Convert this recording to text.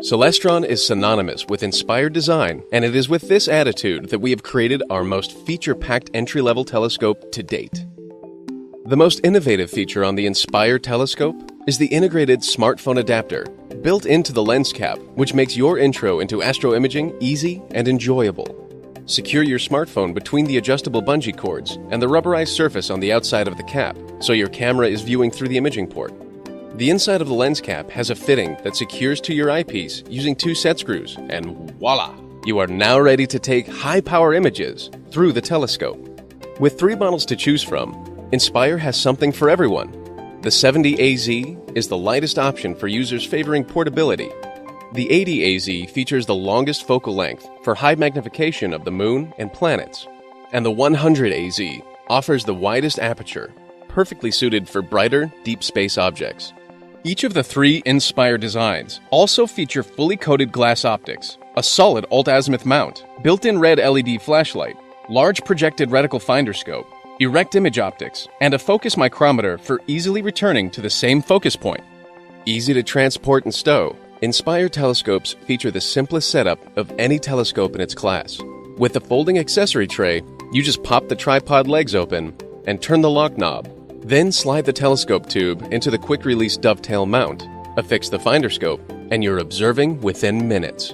Celestron is synonymous with inspired design, and it is with this attitude that we have created our most feature-packed entry-level telescope to date. The most innovative feature on the Inspire telescope is the integrated smartphone adapter built into the lens cap, which makes your intro into astroimaging easy and enjoyable. Secure your smartphone between the adjustable bungee cords and the rubberized surface on the outside of the cap, so your camera is viewing through the imaging port. The inside of the lens cap has a fitting that secures to your eyepiece using 2 set screws, and voila! You are now ready to take high-power images through the telescope. With 3 models to choose from, Inspire has something for everyone. The 70AZ is the lightest option for users favoring portability. The 80AZ features the longest focal length for high magnification of the moon and planets. And the 100AZ offers the widest aperture, perfectly suited for brighter, deep space objects. Each of the 3 Inspire designs also feature fully coated glass optics, a solid alt-azimuth mount, built-in red LED flashlight, large projected reticle finder scope, erect image optics, and a focus micrometer for easily returning to the same focus point. Easy to transport and stow, Inspire telescopes feature the simplest setup of any telescope in its class. With the folding accessory tray, you just pop the tripod legs open and turn the lock knob. Then slide the telescope tube into the quick-release dovetail mount, affix the finder scope, and you're observing within minutes.